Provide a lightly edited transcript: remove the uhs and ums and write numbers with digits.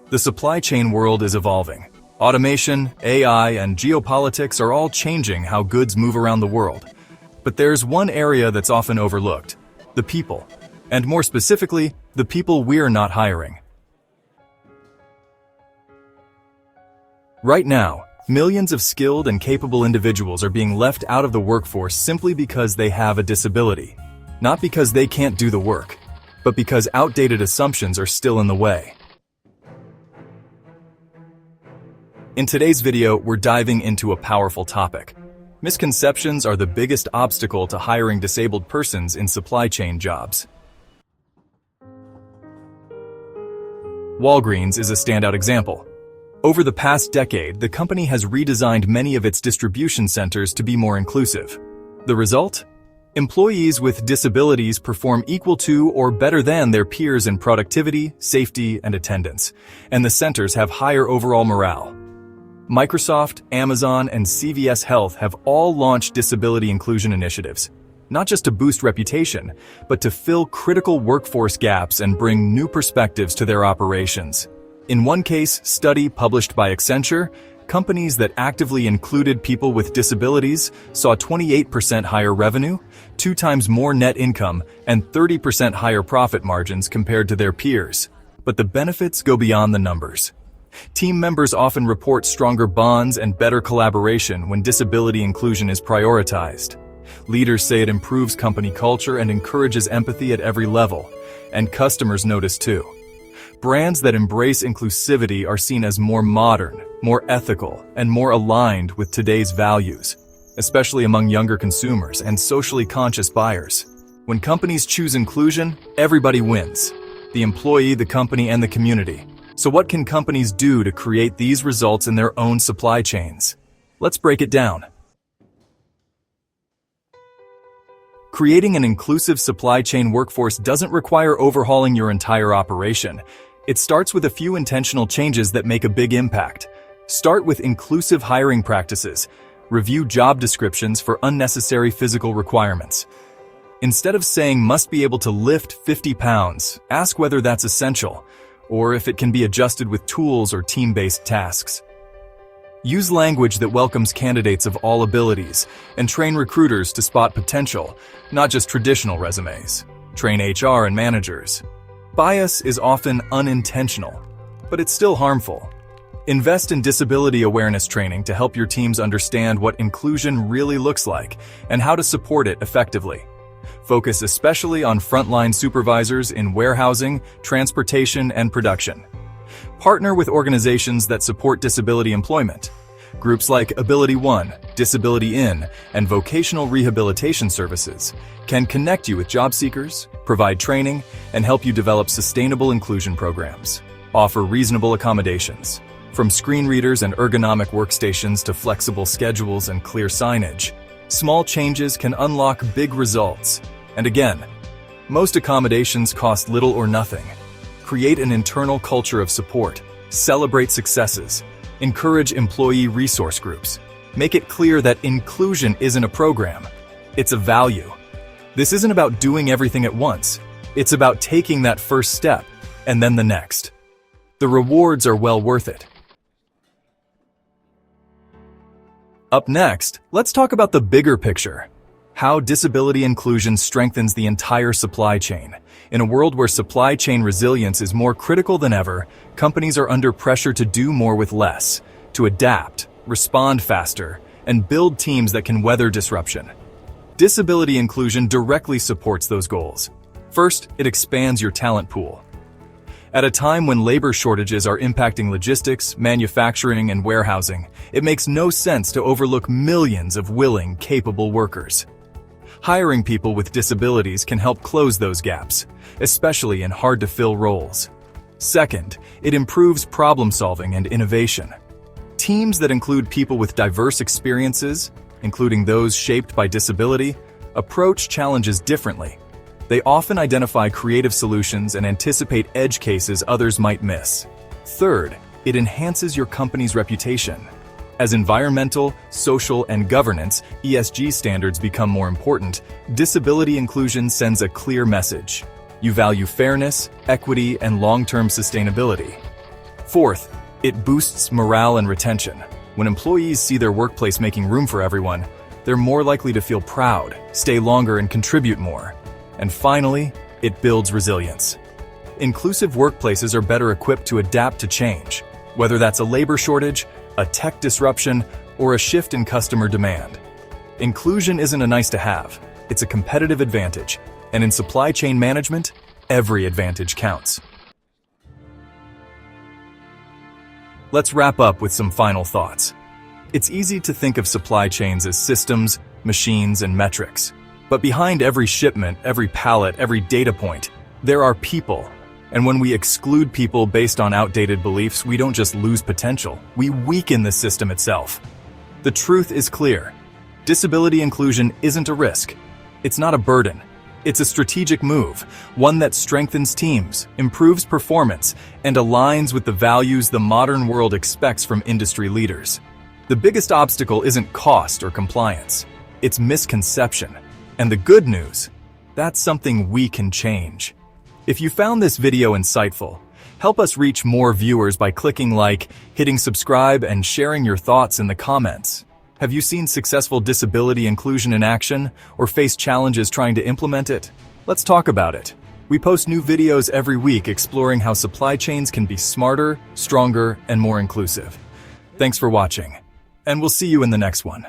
The supply chain world is evolving. Automation, AI, and geopolitics are all changing how goods move around the world. But there's one area that's often overlooked: the people. And more specifically, the people we're not hiring. Right now, millions of skilled and capable individuals are being left out of the workforce simply because they have a disability. Not because they can't do the work, but because outdated assumptions are still in the way. In today's video, we're diving into a powerful topic. Misconceptions are the biggest obstacle to hiring disabled persons in supply chain jobs. Walgreens is a standout example. Over the past decade, the company has redesigned many of its distribution centers to be more inclusive. The result? Employees with disabilities perform equal to or better than their peers in productivity, safety, and attendance, and the centers have higher overall morale. Microsoft, Amazon, and CVS Health have all launched disability inclusion initiatives, not just to boost reputation, but to fill critical workforce gaps and bring new perspectives to their operations. In one case study published by Accenture, companies that actively included people with disabilities saw 28% higher revenue, 2 times more net income, and 30% higher profit margins compared to their peers. But the benefits go beyond the numbers. Team members often report stronger bonds and better collaboration when disability inclusion is prioritized. Leaders say it improves company culture and encourages empathy at every level, and customers notice too. Brands that embrace inclusivity are seen as more modern, more ethical, and more aligned with today's values, especially among younger consumers and socially conscious buyers. When companies choose inclusion, everybody wins: the employee, the company, and the community. So what can companies do to create these results in their own supply chains? Let's break it down. Creating an inclusive supply chain workforce doesn't require overhauling your entire operation. It starts with a few intentional changes that make a big impact. Start with inclusive hiring practices. Review job descriptions for unnecessary physical requirements. Instead of saying must be able to lift 50 pounds, ask whether that's essential, or if it can be adjusted with tools or team-based tasks. Use language that welcomes candidates of all abilities, and train recruiters to spot potential, not just traditional resumes. Train HR and managers. Bias is often unintentional, but it's still harmful. Invest in disability awareness training to help your teams understand what inclusion really looks like and how to support it effectively. Focus especially on frontline supervisors in warehousing, transportation, and production. Partner with organizations that support disability employment. Groups like Ability One, Disability In, and Vocational Rehabilitation Services can connect you with job seekers, provide training, and help you develop sustainable inclusion programs. Offer reasonable accommodations. From screen readers and ergonomic workstations to flexible schedules and clear signage, small changes can unlock big results. And again, most accommodations cost little or nothing. Create an internal culture of support. Celebrate successes. Encourage employee resource groups. Make it clear that inclusion isn't a program, it's a value. This isn't about doing everything at once. It's about taking that first step, and then the next. The rewards are well worth it. Up next, let's talk about the bigger picture. How disability inclusion strengthens the entire supply chain. In a world where supply chain resilience is more critical than ever, companies are under pressure to do more with less, to adapt, respond faster, and build teams that can weather disruption. Disability inclusion directly supports those goals. First, it expands your talent pool. At a time when labor shortages are impacting logistics, manufacturing, and warehousing, it makes no sense to overlook millions of willing, capable workers. Hiring people with disabilities can help close those gaps, especially in hard-to-fill roles. Second, it improves problem-solving and innovation. Teams that include people with diverse experiences, including those shaped by disability, approach challenges differently. They often identify creative solutions and anticipate edge cases others might miss. Third, it enhances your company's reputation. As environmental, social, and governance (ESG) standards become more important, disability inclusion sends a clear message. You value fairness, equity, and long-term sustainability. Fourth, it boosts morale and retention. When employees see their workplace making room for everyone, they're more likely to feel proud, stay longer, and contribute more. And finally, it builds resilience. Inclusive workplaces are better equipped to adapt to change, whether that's a labor shortage, a tech disruption, or a shift in customer demand. Inclusion isn't a nice-to-have, it's a competitive advantage, and in supply chain management, every advantage counts. Let's wrap up with some final thoughts. It's easy to think of supply chains as systems, machines, and metrics. But behind every shipment, every pallet, every data point, there are people. And when we exclude people based on outdated beliefs, we don't just lose potential, we weaken the system itself. The truth is clear. Disability inclusion isn't a risk. It's not a burden. It's a strategic move, one that strengthens teams, improves performance, and aligns with the values the modern world expects from industry leaders. The biggest obstacle isn't cost or compliance. It's misconception. And the good news, that's something we can change. If you found this video insightful, help us reach more viewers by clicking like, hitting subscribe, and sharing your thoughts in the comments. Have you seen successful disability inclusion in action or faced challenges trying to implement it? Let's talk about it. We post new videos every week exploring how supply chains can be smarter, stronger, and more inclusive. Thanks for watching, and we'll see you in the next one.